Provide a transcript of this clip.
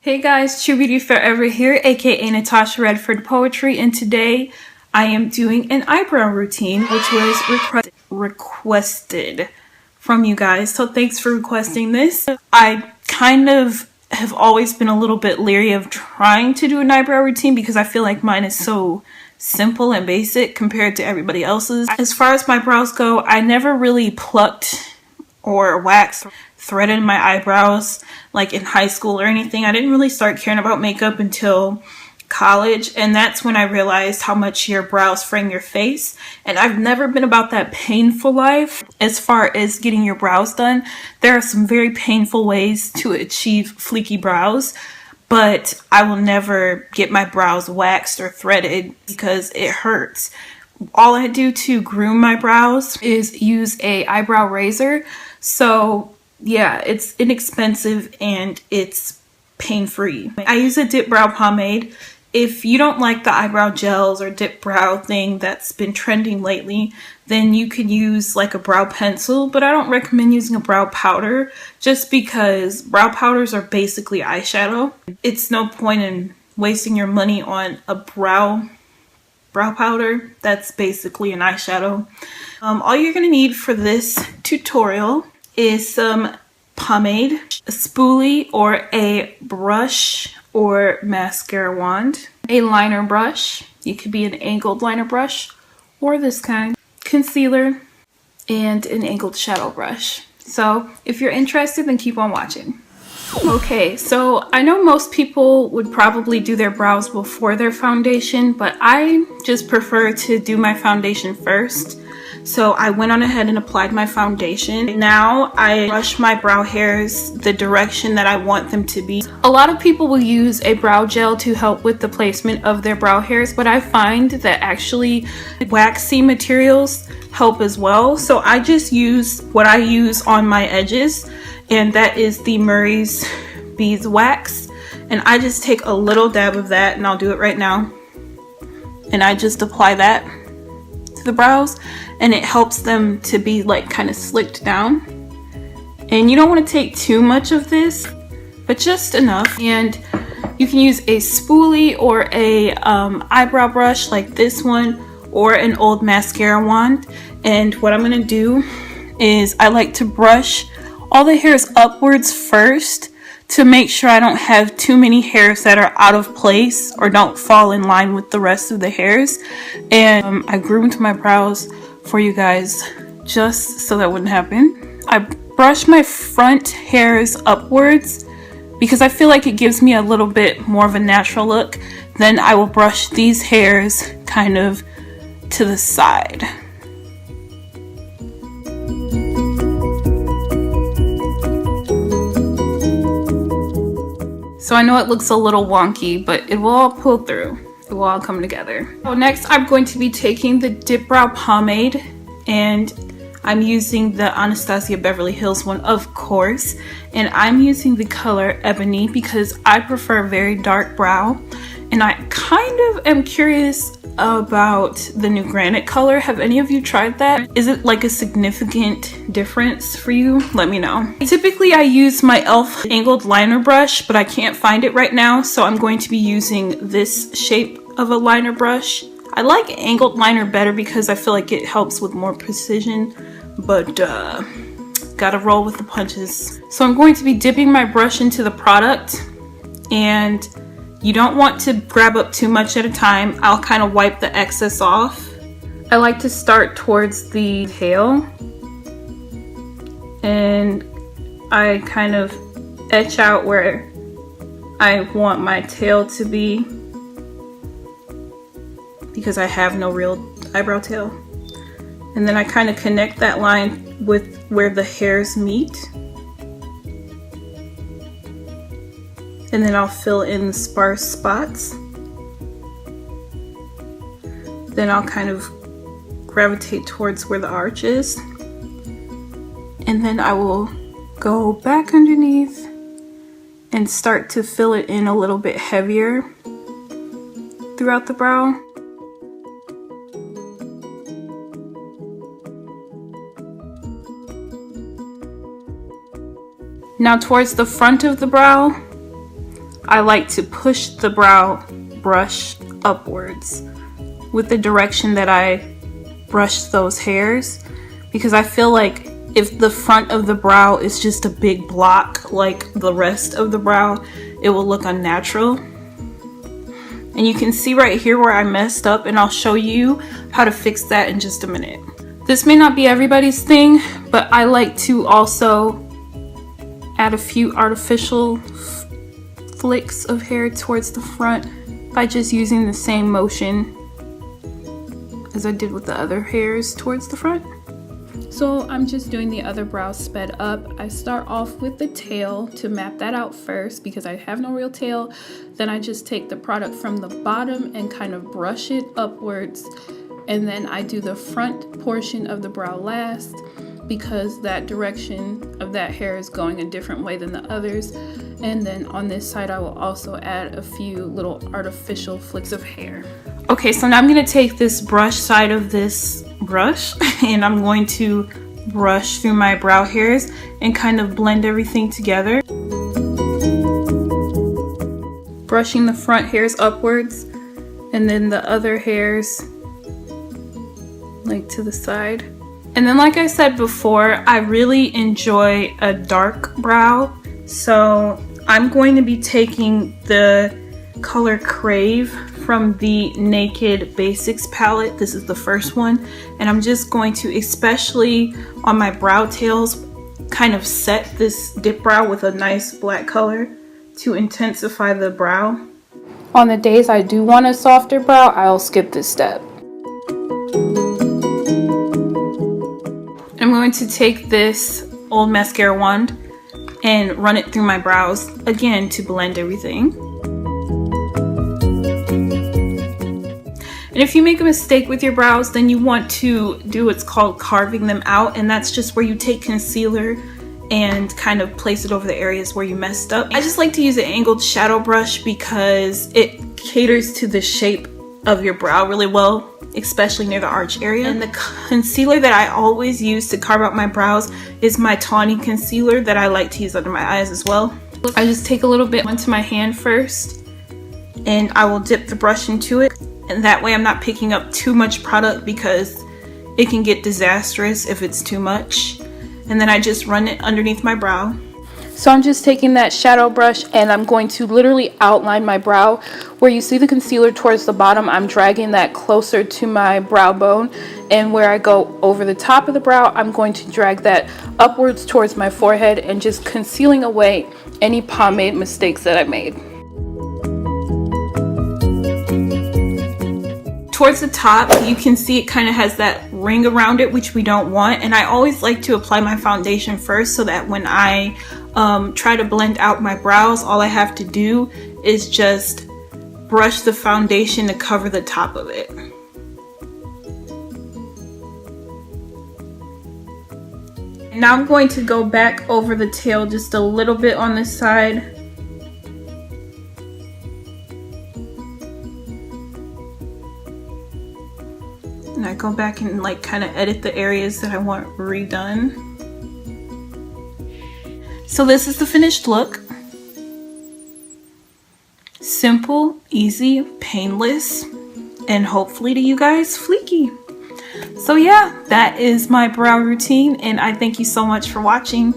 Hey guys, True Beauty Forever here, aka Natasha Redford Poetry, and today I am doing an eyebrow routine which was requested from you guys, so thanks for requesting this. I kind of have always been a little bit leery of trying to do an eyebrow routine because I feel like mine is so simple and basic compared to everybody else's. As far as my brows go, I never really plucked or waxed, threaded my eyebrows like in high school or anything. I didn't really start caring about makeup until college, and that's when I realized how much your brows frame your face. And I've never been about that painful life as far as getting your brows done. There are some very painful ways to achieve fleeky brows, but I will never get my brows waxed or threaded because it hurts. All I do to groom my brows is use a eyebrow razor. So yeah, it's inexpensive and it's pain-free. I use a dip brow pomade. If you don't like the eyebrow gels or dip brow thing that's been trending lately, then you could use like a brow pencil, but I don't recommend using a brow powder just because brow powders are basically eyeshadow. It's no point in wasting your money on a brow powder that's basically an eyeshadow. All you're gonna need for this tutorial is some pomade, a spoolie or a brush or mascara wand, a liner brush, it could be an angled liner brush or this kind, concealer, and an angled shadow brush. So if you're interested, then keep on watching. Okay, so I know most people would probably do their brows before their foundation, but I just prefer to do my foundation first. So I went on ahead and applied my foundation. Now I brush my brow hairs the direction that I want them to be. A lot of people will use a brow gel to help with the placement of their brow hairs, but I find that actually waxy materials help as well. So I just use what I use on my edges, and that is the Murray's beeswax. And I just take a little dab of that, and I'll do it right now. And I just apply that to the brows, and it helps them to be like kind of slicked down. And you don't want to take too much of this, but just enough. And you can use a spoolie or a eyebrow brush like this one, or an old mascara wand. And what I'm gonna do is I like to brush all the hairs upwards first to make sure I don't have too many hairs that are out of place or don't fall in line with the rest of the hairs. And I groomed my brows for you guys just so that wouldn't happen. I brush my front hairs upwards because I feel like it gives me a little bit more of a natural look. Then I will brush these hairs kind of to the side. So I know it looks a little wonky, but it will all pull through. It will all come together. So next I'm going to be taking the dip brow pomade, and I'm using the Anastasia Beverly Hills one, of course. And I'm using the color Ebony because I prefer a very dark brow. And I kind of am curious about the new granite color. Have any of you tried that? Is it like a significant difference for you? Let me know. Typically I use my e.l.f. angled liner brush, but I can't find it right now, so I'm going to be using this shape of a liner brush. I like angled liner better because I feel like it helps with more precision, but gotta roll with the punches. So I'm going to be dipping my brush into the product, and you don't want to grab up too much at a time. I'll kind of wipe the excess off. I like to start towards the tail, and I kind of etch out where I want my tail to be because I have no real eyebrow tail. And then I kind of connect that line with where the hairs meet. And then I'll fill in the sparse spots. Then I'll kind of gravitate towards where the arch is. And then I will go back underneath and start to fill it in a little bit heavier throughout the brow. Now towards the front of the brow, I like to push the brow brush upwards with the direction that I brush those hairs, because I feel like if the front of the brow is just a big block like the rest of the brow, it will look unnatural. And you can see right here where I messed up, and I'll show you how to fix that in just a minute. This may not be everybody's thing, but I like to also add a few artificial flicks of hair towards the front by just using the same motion as I did with the other hairs towards the front. So I'm just doing the other brow sped up. I start off with the tail to map that out first because I have no real tail. Then I just take the product from the bottom and kind of brush it upwards. And then I do the front portion of the brow last because that direction of that hair is going a different way than the others. And then on this side, I will also add a few little artificial flicks of hair. Okay, so now I'm gonna take this brush side of this brush and I'm going to brush through my brow hairs and kind of blend everything together. Brushing the front hairs upwards and then the other hairs like to the side. And then like I said before, I really enjoy a dark brow, so I'm going to be taking the color Crave from the Naked Basics palette. This is the first one, and I'm just going to, especially on my brow tails, kind of set this dip brow with a nice black color to intensify the brow. On the days I do want a softer brow, I'll skip this step. I'm going to take this old mascara wand and run it through my brows again to blend everything. And if you make a mistake with your brows, then you want to do what's called carving them out, and that's just where you take concealer and kind of place it over the areas where you messed up. I just like to use an angled shadow brush because it caters to the shape of your brow really well, especially near the arch area. And the concealer that I always use to carve out my brows is my tawny concealer that I like to use under my eyes as well. I just take a little bit onto my hand first and I will dip the brush into it, and that way I'm not picking up too much product because it can get disastrous if it's too much. And then I just run it underneath my brow. So I'm just taking that shadow brush and I'm going to literally outline my brow. Where you see the concealer towards the bottom, I'm dragging that closer to my brow bone. And where I go over the top of the brow, I'm going to drag that upwards towards my forehead and just concealing away any pomade mistakes that I made. Towards the top, you can see it kind of has that ring around it, which we don't want. And I always like to apply my foundation first so that when I try to blend out my brows, all I have to do is just brush the foundation to cover the top of it. Now I'm going to go back over the tail just a little bit on this side. And I go back and like kind of edit the areas that I want redone. So this is the finished look. Simple, easy, painless, and hopefully to you guys, fleeky. So yeah, that is my brow routine, and I thank you so much for watching.